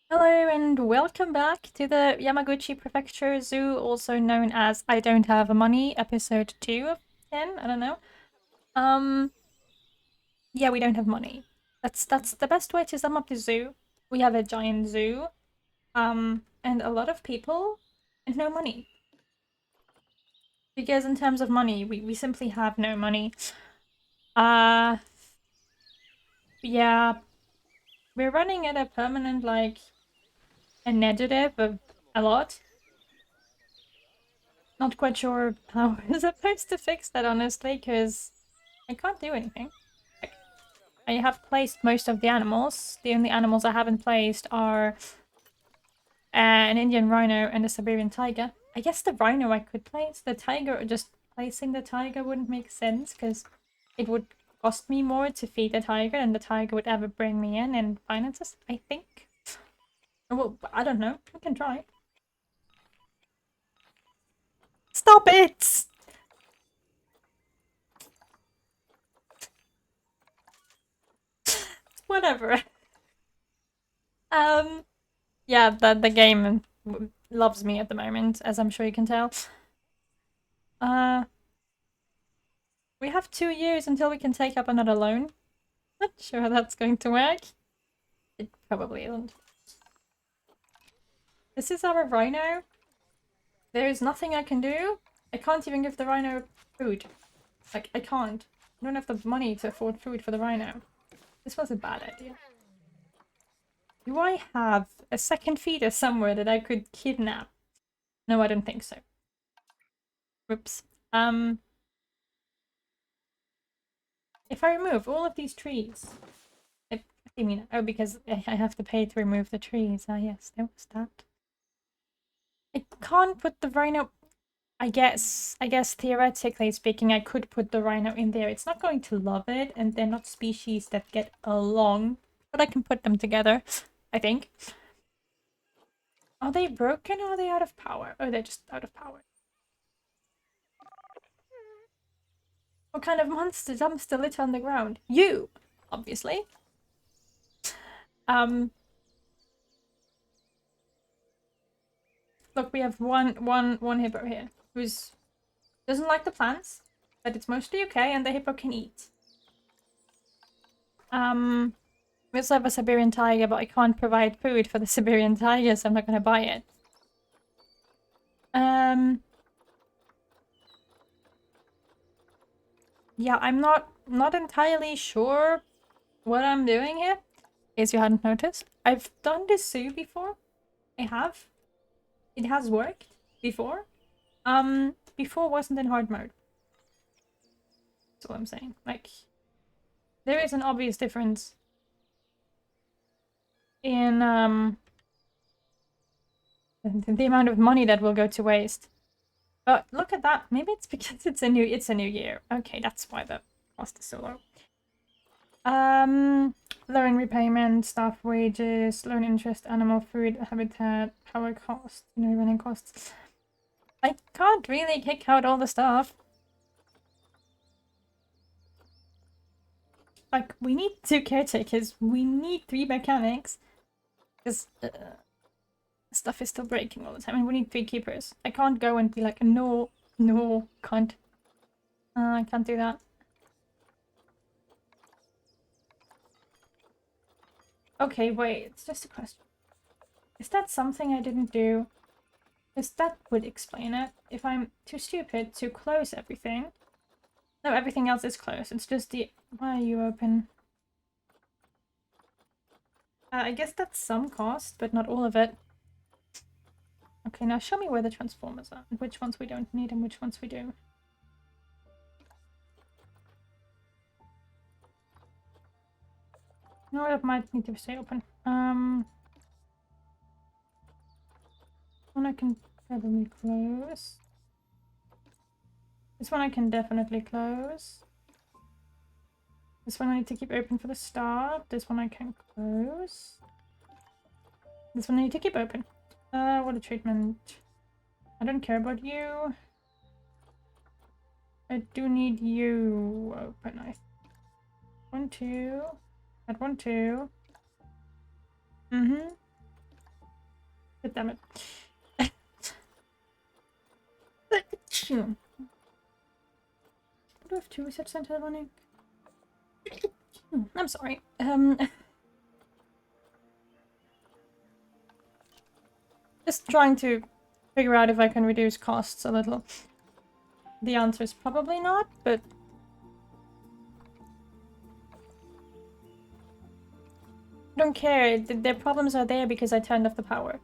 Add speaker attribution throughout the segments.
Speaker 1: Hello and welcome back to the Yamaguchi Prefecture Zoo, also known as I Don't Have Money, episode 2 of 10, I don't know. Um, yeah, we don't have money. That's the best way to sum up the zoo. We have a giant zoo, and a lot of people and no money. Because in terms of money, we simply have no money. Uh, yeah, we're running at a permanent, like, a negative of a lot. Not quite sure how we're supposed to fix that, honestly, because I can't do anything. Like, I have placed most of the animals. The only animals I haven't placed are an Indian rhino and a Siberian tiger. I guess the rhino I could place. The tiger, just placing the tiger wouldn't make sense, because it would cost me more to feed the tiger than the tiger would ever bring me in finances, I think. Well, I don't know. We can try. Stop it! Whatever. Um, yeah, the game loves me at the moment, as I'm sure you can tell. Uh, we have 2 years until we can take up another loan. Not sure how that's going to work. It probably isn't. This is our rhino. There is nothing I can do. I can't even give the rhino food. Like, I can't. I don't have the money to afford food for the rhino. This was a bad idea. Do I have a second feeder somewhere that I could kidnap? No, I don't think so. Whoops. If I remove all of these trees... I mean, oh, because I have to pay to remove the trees. Ah, yes, there was that. I can't put the rhino... I guess theoretically speaking, I could put the rhino in there. It's not going to love it, and they're not species that get along. But I can put them together, I think. Are they broken or are they out of power? Oh, they're just out of power. What kind of monster dumps the litter on the ground? You! Obviously. Look, we have one hippo here who's doesn't like the plants, but it's mostly okay, and the hippo can eat. We also have a Siberian tiger, but I can't provide food for the Siberian tiger, so I'm not gonna buy it. Yeah, I'm not entirely sure what I'm doing here. In case you hadn't noticed, I've done this zoo before. I have. It has worked before. Before wasn't in hard mode. That's what I'm saying. Like, there is an obvious difference in the amount of money that will go to waste. But look at that. Maybe it's because it's a new year. Okay, that's why the cost is so low. Loan repayment, staff wages, loan interest, animal food, habitat, power cost, running costs. I can't really kick out all the stuff. Like, we need 2 caretakers, we need 3 mechanics, because stuff is still breaking all the time, and we need 3 keepers. I can't go and be like, no, can't. I can't do that. Okay, wait, it's just a question. Is that something I didn't do? Because that would explain it. If I'm too stupid to close everything. No, everything else is closed. It's just the... Why are you open? I guess that's some cost, but not all of it. Okay, now show me where the transformers are. And which ones we don't need and which ones we do. No, it might need to stay open. One I can probably close. This one I can definitely close. This one I need to keep open for the start. This one I can close. This one I need to keep open. Water treatment. I don't care about you. I do need you open. 1, 2. At 1, 2. damn it. Do I have 2 research centers running? I'm sorry. Just trying to figure out if I can reduce costs a little. The answer is probably not, but I don't care. Their problems are there because I turned off the power.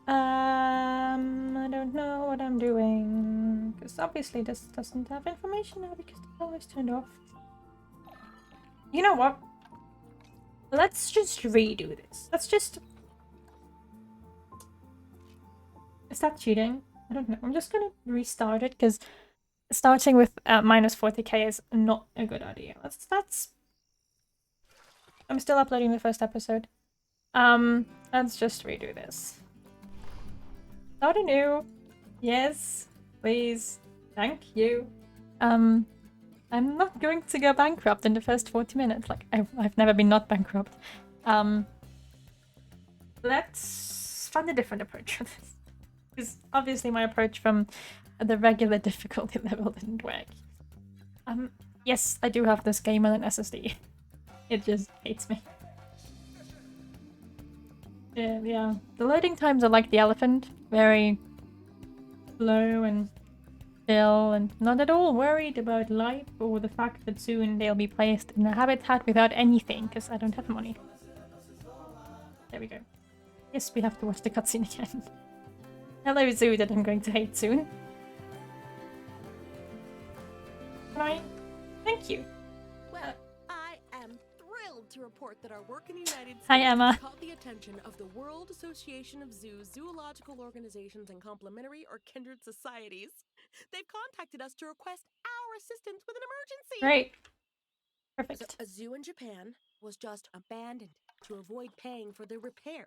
Speaker 1: I don't know what I'm doing. Because obviously this doesn't have information now because the power is turned off. You know what? Let's just redo this. Let's just... Is that cheating? I don't know. I'm just gonna restart it because starting with minus 40k is not a good idea. That's... I'm still uploading the first episode. Let's just redo this. Start anew. Yes, please. Thank you. I'm not going to go bankrupt in the first 40 minutes. Like, I've never been not bankrupt. Let's find a different approach for this. Because obviously my approach from the regular difficulty level didn't work. Yes, I do have this game on an SSD. It just hates me. Yeah. The loading times are like the elephant. Very slow and chill and not at all worried about life or the fact that soon they'll be placed in a habitat without anything because I don't have money. There we go. Yes, we have to watch the cutscene again. Hello, zoo that I'm going to hate soon. Can I? Thank you.
Speaker 2: Well, I am thrilled to report that our work in the United States
Speaker 1: Hi, Emma.
Speaker 2: has caught the attention of the World Association of Zoos, Zoological Organizations, and Complementary or Kindred Societies. They've contacted us to request our assistance with an emergency.
Speaker 1: Great.
Speaker 2: So
Speaker 1: Perfect.
Speaker 2: a zoo in Japan was just abandoned to avoid paying for the repairs.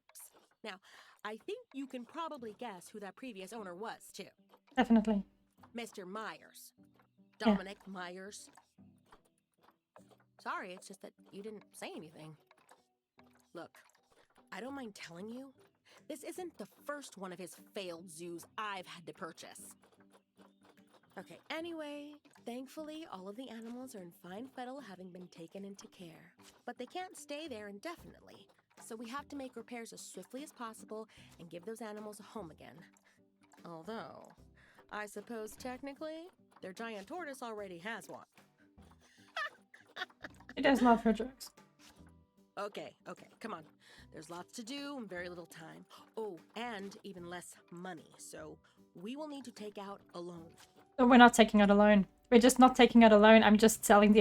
Speaker 2: Now, I think you can probably guess who that previous owner was, too.
Speaker 1: Definitely.
Speaker 2: Mr. Myers. Dominic Myers. Sorry, it's just that you didn't say anything. Look, I don't mind telling you, this isn't the first one of his failed zoos I've had to purchase. Okay, anyway, thankfully all of the animals are in fine fettle, having been taken into care. But they can't stay there indefinitely, so we have to make repairs as swiftly as possible and give those animals a home again. Although, I suppose technically, their giant tortoise already has one.
Speaker 1: She does love her jokes.
Speaker 2: Okay, come on. There's lots to do and very little time. Oh, and even less money, so we will need to take out a loan.
Speaker 1: Oh, we're not taking out a loan. We're just not taking out a loan. I'm just selling the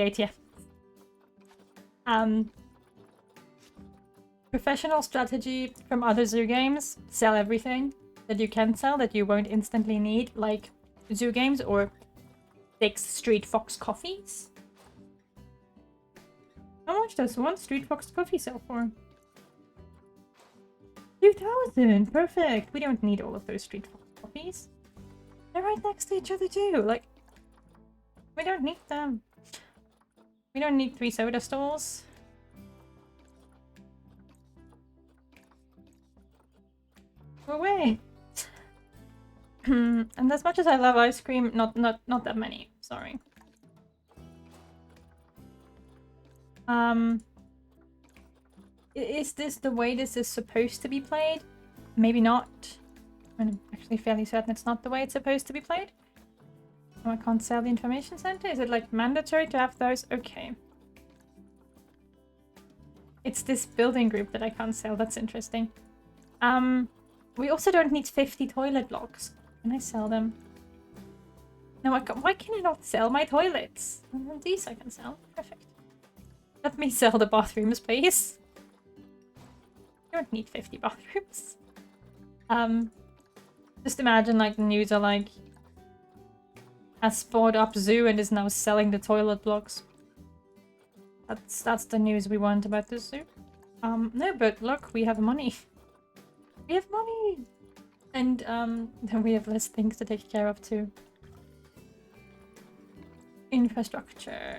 Speaker 1: ATM. Professional strategy from other zoo games. Sell everything that you can sell that you won't instantly need, like zoo games or 6 Street Fox coffees. How much does 1 Street Fox coffee sell for? 2,000! Perfect! We don't need all of those Street Fox coffees. They're right next to each other too, like... We don't need them. We don't need 3 soda stalls. Go away! And as much as I love ice cream, not that many. Sorry. Is this the way this is supposed to be played? Maybe not. I'm actually fairly certain it's not the way it's supposed to be played. Oh, I can't sell the information center? Is it like mandatory to have those? Okay. It's this building group that I can't sell. That's interesting. We also don't need 50 toilet blocks. Can I sell them? No, why can I not sell my toilets? These I can sell. Perfect. Let me sell the bathrooms, please. You don't need 50 bathrooms. Just imagine like the news are like has bought up zoo and is now selling the toilet blocks. That's the news we want about this zoo. No, but look, we have money. We have money! And then we have less things to take care of too. Infrastructure.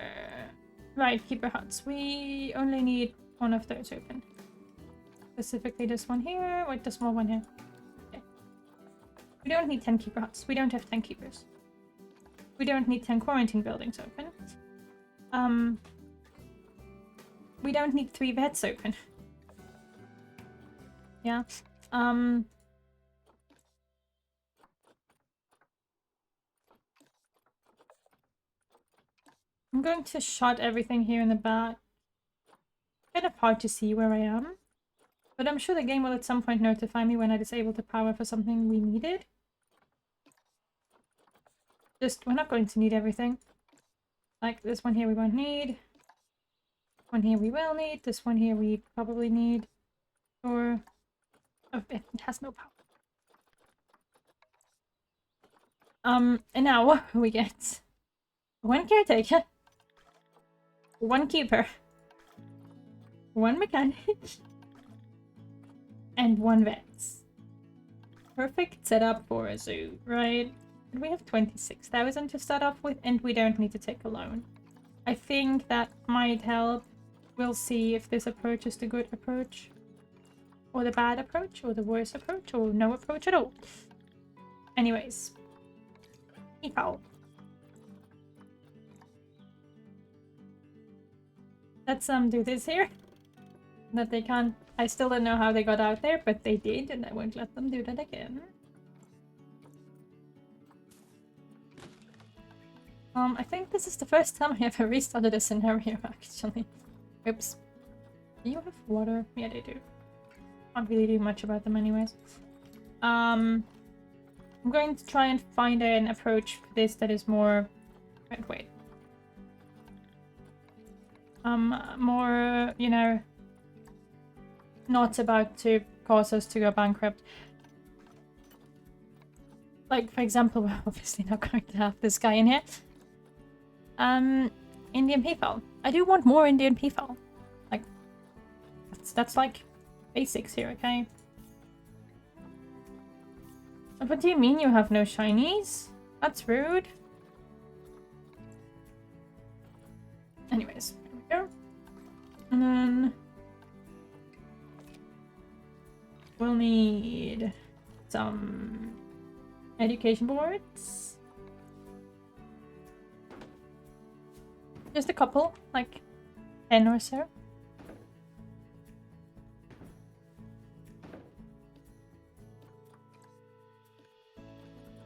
Speaker 1: Right, keeper huts. We only need 1 of those open. Specifically this one here, with the small one here. Okay. We don't need 10 keeper huts. We don't have 10 keepers. We don't need 10 quarantine buildings open. We don't need 3 vets open. Yeah. I'm going to shut everything here in the back. Kind of hard to see where I am. But I'm sure the game will at some point notify me when I disable the power for something we needed. We're not going to need everything. Like, this one here we won't need. One here we will need. This one here we probably need. Or... oh, it has no power. And now we get 1 caretaker, 1 keeper, 1 mechanic, and 1 vet. Perfect setup for a zoo, right? And we have 26,000 to start off with, and we don't need to take a loan. I think that might help. We'll see if this approach is the good approach, or the bad approach, or the worst approach, or no approach at all. Anyways. Foul. Let's do this here. That they can't. I still don't know how they got out there, but they did, and I won't let them do that again. I think this is the first time I ever restarted a scenario, actually. Oops. Do you have water? Yeah, they do. Can't really do much about them anyways. I'm going to try and find an approach for this that is more... wait. More, you know... not about to cause us to go bankrupt. Like, for example, we're obviously not going to have this guy in here. Indian people. I do want more Indian people. Like, that's like basics here, okay? What do you mean you have no shinies? That's rude. Anyways, here we go. And then... we'll need some education boards. Just a couple, like 10 or so.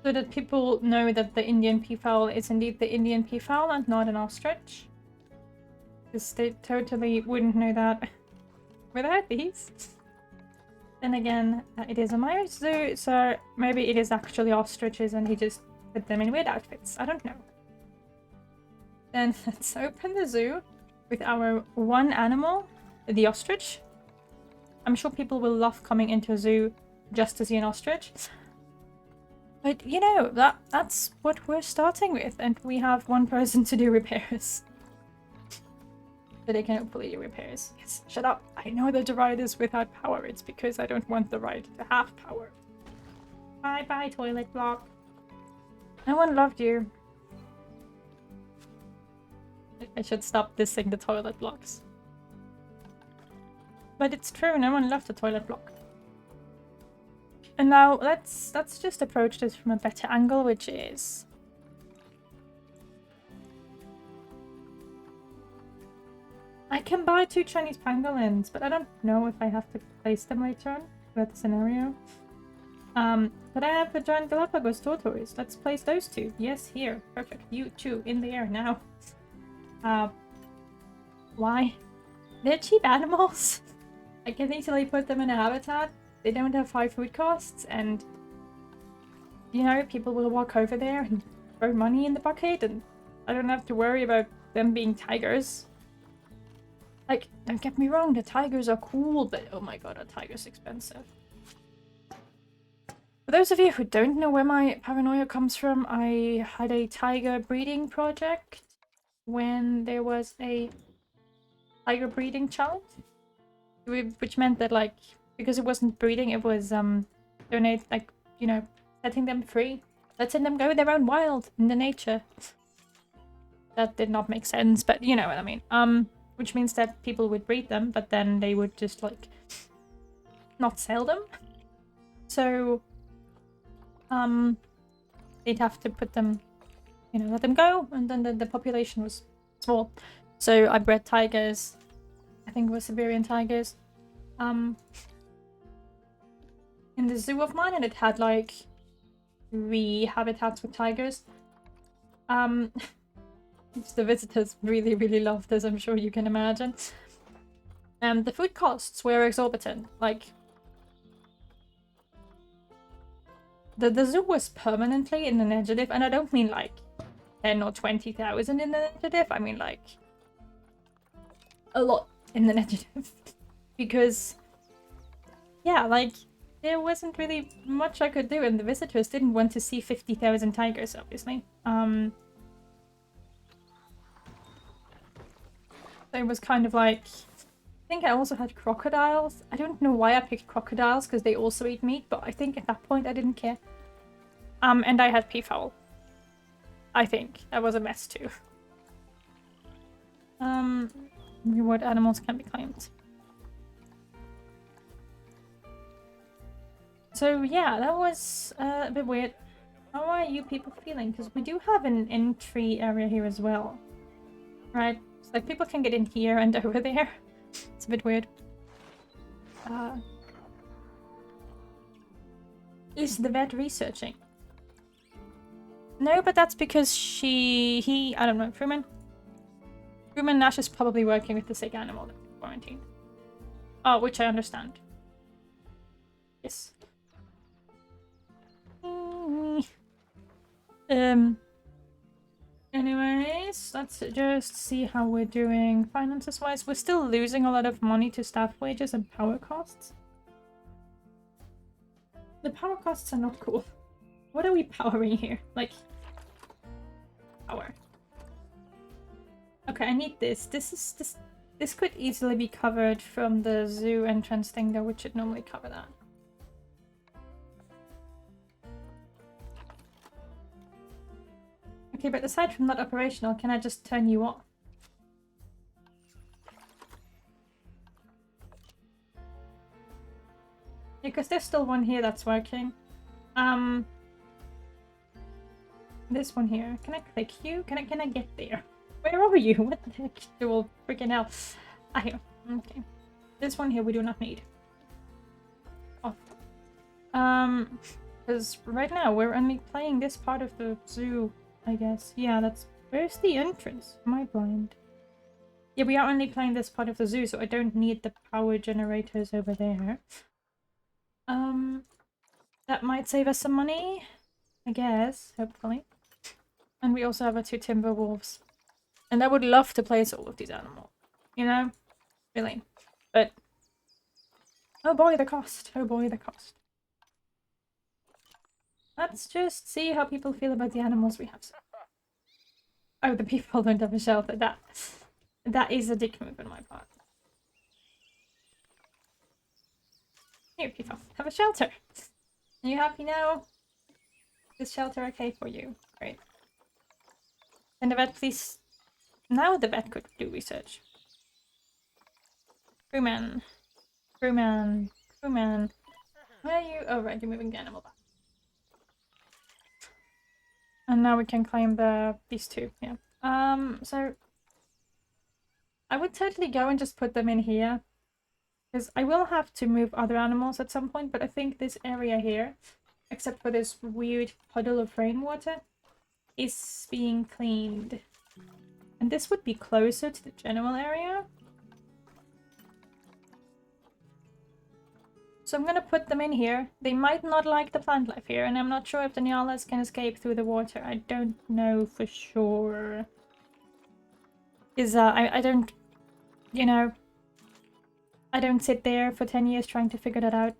Speaker 1: So that people know that the Indian peafowl is indeed the Indian peafowl and not an ostrich. Because they totally wouldn't know that without these. Then again, it is a Myers zoo, so maybe it is actually ostriches and he just put them in weird outfits. I don't know. Then let's open the zoo with our 1 animal, the ostrich. I'm sure people will love coming into a zoo just to see an ostrich. But, you know, that's what we're starting with, and we have 1 person to do repairs. So they can hopefully do repairs. Yes, shut up. I know that the ride is without power. It's because I don't want the ride to have power. Bye-bye, toilet block. No one loved you. I should stop dissing the toilet blocks. But it's true, no one loved the toilet block. And now let's just approach this from a better angle, which is... I can buy 2 Chinese pangolins, but I don't know if I have to place them later on throughout the scenario. But I have a giant Galapagos tortoise. Let's place those 2. Yes, here. Perfect. You 2 in the air now. Why? They're cheap animals. I can easily put them in a habitat. They don't have high food costs, and you know, people will walk over there and throw money in the bucket, and I don't have to worry about them being tigers. Like, don't get me wrong, the tigers are cool, but oh my god, a tiger's expensive. For those of you who don't know where my paranoia comes from, I had a tiger breeding project when there was a tiger breeding challenge. Which meant that, like, because it wasn't breeding, it was, donate, like, you know, setting them free. Letting them go their own wild in the nature. That did not make sense, but you know what I mean. Which means that people would breed them, but then they would just, like, not sell them. So, they'd have to put them, you know, let them go, and then the population was small. So I bred tigers. I think it was Siberian tigers. In the zoo of mine, and it had like 3 habitats with tigers. The visitors really, really loved this, I'm sure you can imagine. The food costs were exorbitant. Like, the zoo was permanently in the negative, and I don't mean like 10 or 20,000 in the negative. I mean like a lot in the negative. Because, yeah, like, there wasn't really much I could do, and the visitors didn't want to see 50,000 tigers, obviously. So it was kind of like... I think I also had crocodiles. I don't know why I picked crocodiles, because they also eat meat, but I think at that point I didn't care. And I had peafowl. I think. That was a mess too. Reward animals can be claimed. So yeah, that was a bit weird. How are you people feeling? Because we do have an entry area here as well. Right? So, like, people can get in here and over there. It's a bit weird. Is the vet researching? No, but that's because I don't know, Truman Nash is probably working with the sick animal that's quarantined. Oh, which I understand. Yes. Anyways, let's just see how we're doing finances-wise. We're still losing a lot of money to staff wages and power costs. The power costs are not cool. What are we powering here? Like, power. Okay, I need this. This could easily be covered from the zoo entrance thing, though, which should normally cover that. Okay, but aside from that operational, can I just turn you off? Because there's still one here that's working. This one here. Can I click you? Can I get there? Where are you? What the heck? You will freaking hell. Ah, here. Okay. This one here we do not need. Off. Because right now we're only playing this part of the zoo, I guess. Yeah, that's... Where's the entrance? Am I blind? Yeah, we are only playing this part of the zoo, so I don't need the power generators over there. That might save us some money, I guess, hopefully. And we also have our 2 timber wolves. And I would love to place all of these animals, you know? Really. But... oh boy, the cost. Oh boy, the cost. Let's just see how people feel about the animals we have. Oh, the people don't have a shelter. That is a dick move on my part. Here, people, have a shelter. Are you happy now? Is shelter okay for you? Great. And the vet, please. Now the vet could do research. Crewman. Crewman. Crewman. Where are you? Oh, right, you're moving the animal back. And now we can claim these 2, yeah. So I would totally go and just put them in here. Because I will have to move other animals at some point, but I think this area here, except for this weird puddle of rainwater, is being cleaned. And this would be closer to the general area. So I'm gonna put them in here. They might not like the plant life here, and I'm not sure if the Nyalas can escape through the water. I don't know for sure. I don't, you know, I don't sit there for 10 years trying to figure that out.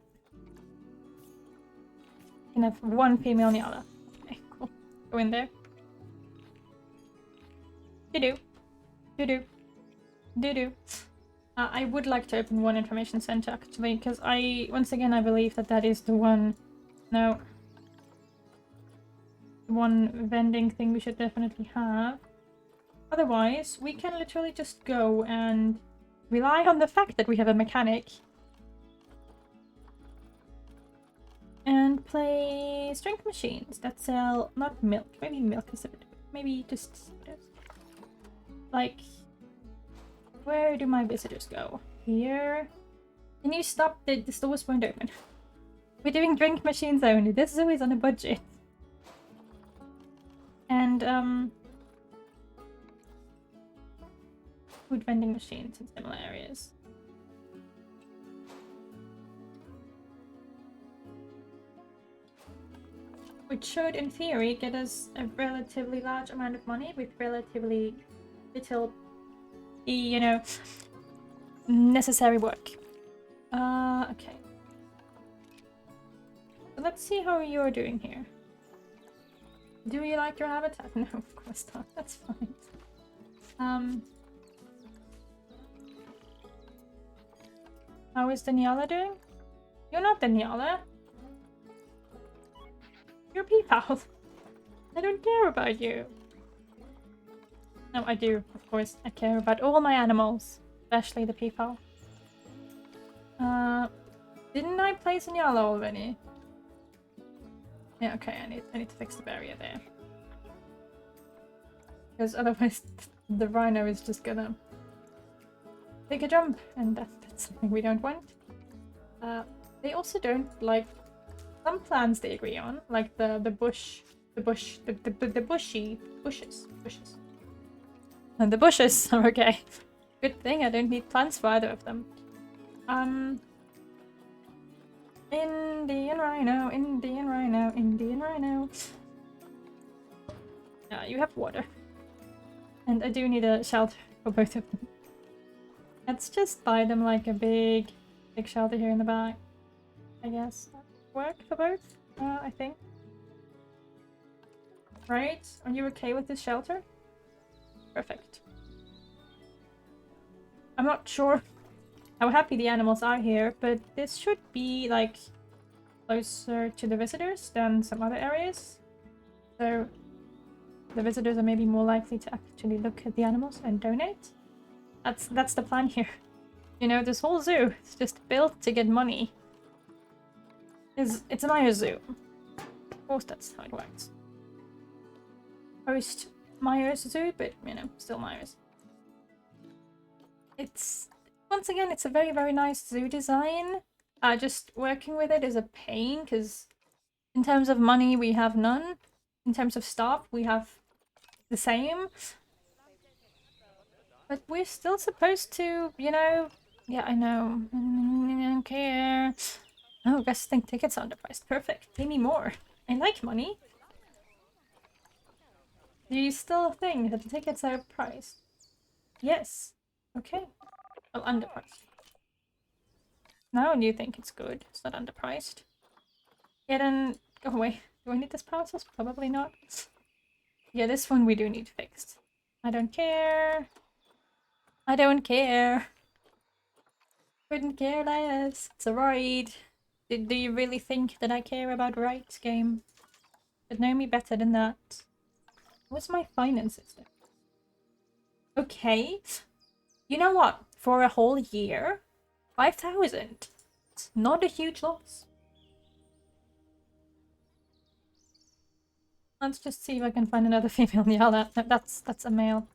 Speaker 1: You can have 1 female Nyala. Okay, cool. Go in there. Do-do. Do-do. Do-do. I would like to open 1 information center, actually, because once again, I believe that is the one... No. 1 vending thing we should definitely have. Otherwise, we can literally just go and rely on the fact that we have a mechanic. And place these drink machines that sell not milk. Maybe milk is a bit. Maybe just like, where do my visitors go? Here. Can you stop? The stores won't open. We're doing drink machines only. This is always on a budget. And food vending machines in similar areas. Which should, in theory, get us a relatively large amount of money with relatively little, you know, necessary work. Okay. So let's see how you're doing here. Do you like your habitat? No, of course not. That's fine. How is Daniela doing? You're not Daniela. You're Peepow. I don't care about you. No, I do, of course. I care about all my animals, especially the Peepow. Didn't I place Daniela already? Yeah, okay, I need to fix the barrier there. Because otherwise the rhino is just gonna take a jump, and that's something we don't want. They also don't like some plants they agree on, like the bushy bushes. And the bushes are okay. Good thing I don't need plants for either of them. Indian rhino, Indian rhino, Indian rhino. You have water. And I do need a shelter for both of them. Let's just buy them like a big shelter here in the back. I guess that work for both, I think. Right? Are you okay with this shelter? Perfect. I'm not sure how happy the animals are here, but this should be like closer to the visitors than some other areas. So the visitors are maybe more likely to actually look at the animals and donate. That's the plan here. You know, this whole zoo is just built to get money. It's a Myers zoo. Of course that's how it works. Post Myers zoo, but you know, still Myers. It's once again, it's a very, very nice zoo design. Just working with it is a pain because in terms of money we have none. In terms of staff we have the same. But we're still supposed to, you know... Yeah, I know. I don't care. Oh, guests think tickets are underpriced. Perfect. Pay me more. I like money. Do you still think that the tickets are priced? Yes. Okay. Well, underpriced. Now you think it's good. It's not underpriced. Yeah, then go away. Do I need this power source? Probably not. Yeah, this one we do need fixed. I don't care. I don't care. Couldn't care less. It's a ride. Do you really think that I care about rides, game? But know me better than that. What's my finance system? Okay. You know what? For a whole year, 5,000. It's not a huge loss. Let's just see if I can find another female Nyala. No, that's a male.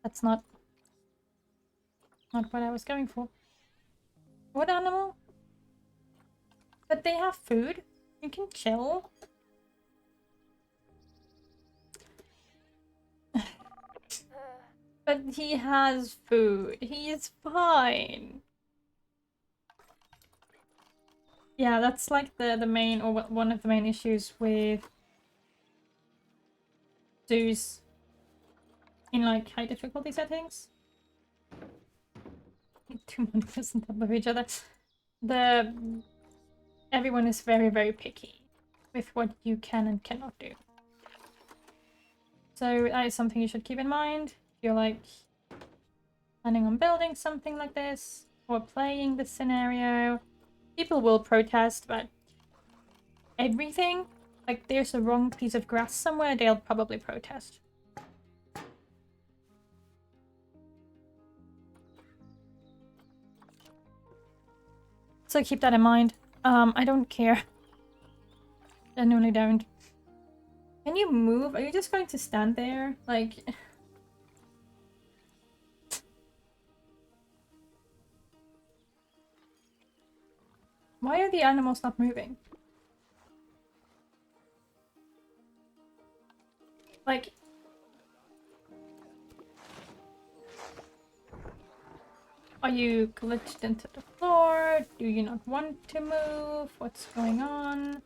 Speaker 1: That's not what I was going for. What animal? But they have food. You can chill. But he has food. He is fine. Yeah, that's like the main, or one of the main issues with zoos in like high difficulty settings. Two monitors on top of each other. Everyone is very, very picky with what you can and cannot do. So that is something you should keep in mind. If you're like planning on building something like this or playing this scenario, people will protest about everything. Like there's a wrong piece of grass somewhere, they'll probably protest. So keep that in mind. I don't care. Genuinely don't. Can you move? Are you just going to stand there? Like... Why are the animals not moving? Like... Are you glitched into the floor? Do you not want to move? What's going on?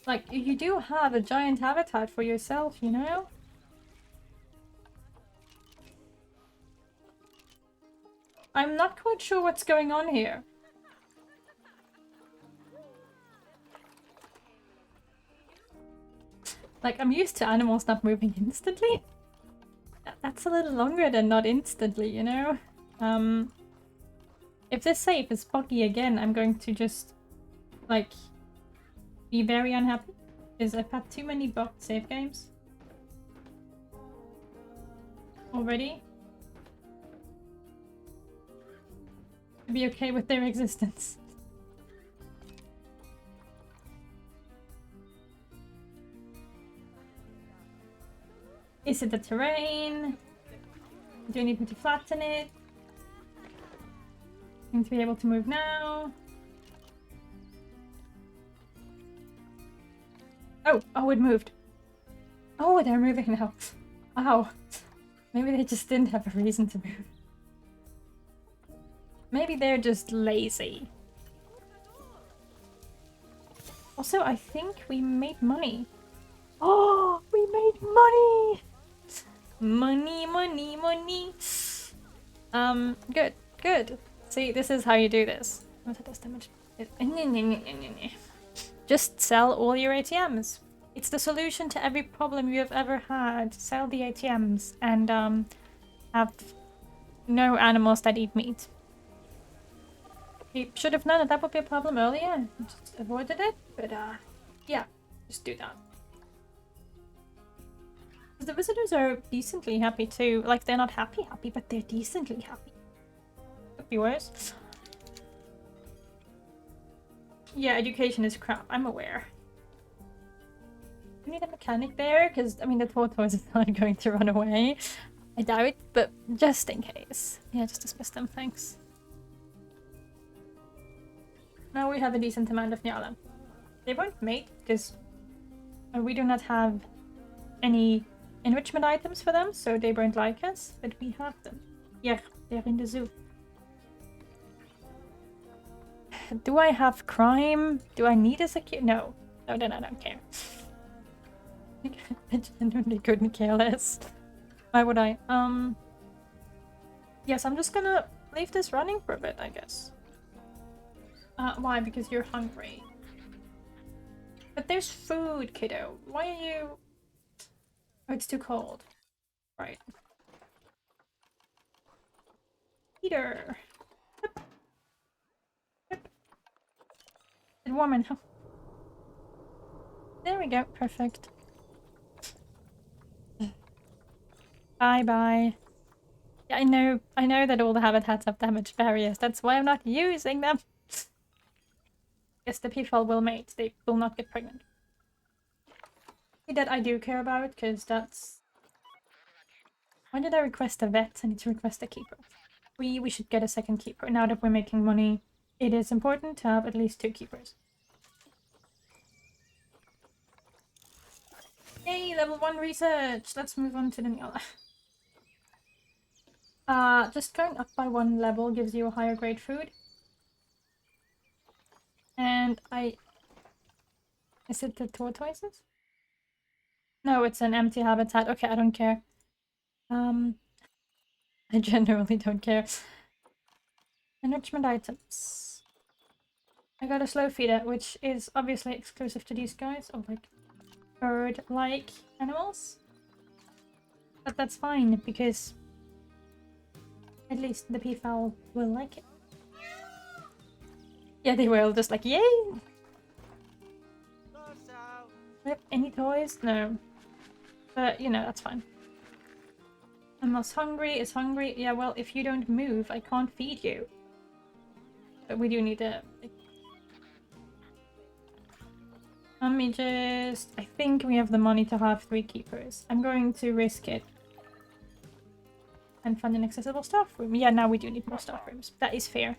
Speaker 1: Like, you do have a giant habitat for yourself, you know? I'm not quite sure what's going on here. Like, I'm used to animals not moving instantly. That's a little longer than not instantly, you know? If this save is buggy again, I'm going to just, like, be very unhappy. Because I've had too many bugged save games. Already. To be okay with their existence. Is it the terrain? Do I need me to flatten it? I need to be able to move now. Oh, it moved. Oh, they're moving now. Wow. Maybe they just didn't have a reason to move. Maybe they're just lazy. Also, I think we made money. Oh, we made money! Money, money, money. Good, good. See, this is how you do this. What does damage? Just sell all your ATMs. It's the solution to every problem you have ever had. Sell the ATMs and have no animals that eat meat. You should have known that that would be a problem earlier. Just avoided it, but yeah, just do that. The visitors are decently happy too. Like, they're not happy, but they're decently happy. Could be worse. Yeah, education is crap. I'm aware. We need a mechanic there, because, I mean, the tortoise is not going to run away. I doubt it, but just in case. Yeah, just dismiss them, thanks. Now we have a decent amount of Nyala. They won't mate, because we do not have any enrichment items for them, so they won't like us, but we have them. Yeah, they're in the zoo. Do I have crime? Do I need a security? No. No, then I don't care. I genuinely couldn't care less. Why would I? Yes, I'm just gonna leave this running for a bit, I guess. Why? Because you're hungry. But there's food, kiddo. Why are you... Oh, it's too cold. Right. Peter! It's warm enough. There we go, perfect. Bye-bye. Yeah, I know that all the habitats have damaged barriers. That's why I'm not using them. Yes, the people will mate. They will not get pregnant. That I do care about, because that's... Why did I request a vet? I need to request a keeper. We should get a second keeper. Now that we're making money, it is important to have at least 2 keepers. Yay, level 1 research! Let's move on to the Nyala. Just going up by 1 level gives you a higher grade food. And Is it the tortoises? No, it's an empty habitat. Okay, I don't care. I generally don't care. Enrichment items. I got a slow feeder, which is obviously exclusive to these guys, or like bird-like animals. But that's fine, because at least the peafowl will like it. Yeah, they will, just like, yay! Yep, any toys? No. But, you know, that's fine. Animal's hungry, is hungry. Yeah, well, if you don't move, I can't feed you. But we do need a... Let me just... I think we have the money to have 3 keepers. I'm going to risk it. And fund an accessible staff room. Yeah, now we do need more staff rooms. That is fair.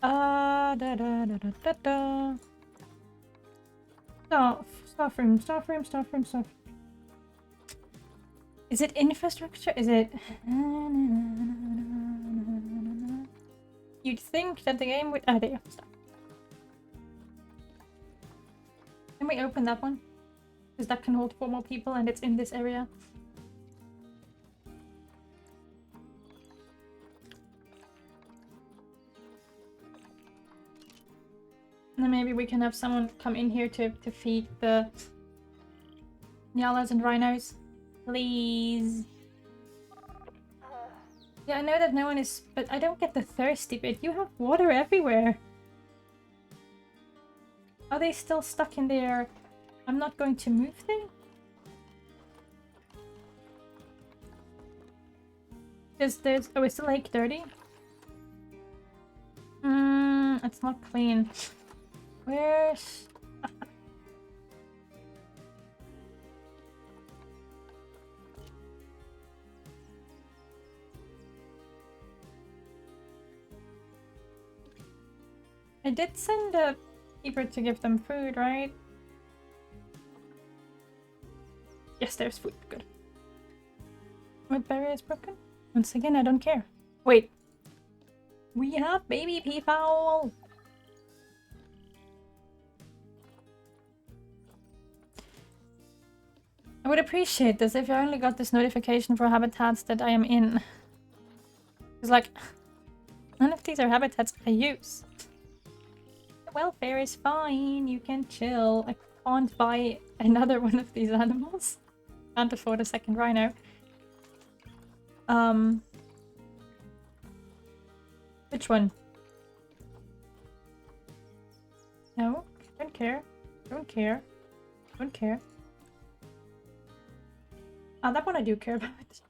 Speaker 1: Da da da da da da. Staff room, staff room, staff room, staff. Is it infrastructure? Is it... You'd think that the game would... Oh, there you go. Stop. Can we open that one? Because that can hold 4 more people and it's in this area. And then maybe we can have someone come in here to feed the Nyalas and rhinos. Please. Yeah, I know that no one is... But I don't get the thirsty bit. You have water everywhere. Are they still stuck in there? I'm not going to move thing? Is the lake dirty? It's not clean. Where's... I did send a keeper to give them food, right? Yes, there's food. Good. What barrier is broken? Once again, I don't care. Wait. We have baby peafowl! I would appreciate this if I only got this notification for habitats that I am in. It's like, none of these are habitats I use. The welfare is fine, you can chill. I can't buy another one of these animals. Can't afford a second rhino. Which one? No, don't care. Don't care. Don't care. Oh, that one I do care about.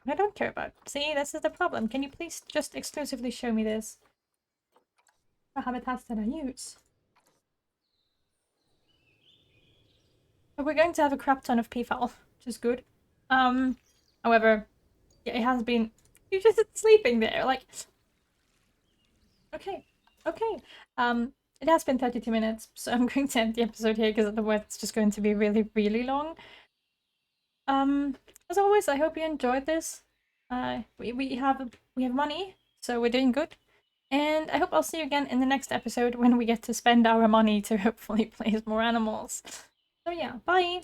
Speaker 1: I don't care about. See, this is the problem. Can you please just exclusively show me this? The habitats that I use. But we're going to have a crap ton of peafowl, which is good. However, yeah, it has been... You're just sleeping there, like... Okay, okay. It has been 32 minutes, so I'm going to end the episode here because otherwise it's just going to be really, really long. As always, I hope you enjoyed this. We have money, so we're doing good. And I hope I'll see you again in the next episode when we get to spend our money to hopefully place more animals. So yeah, bye!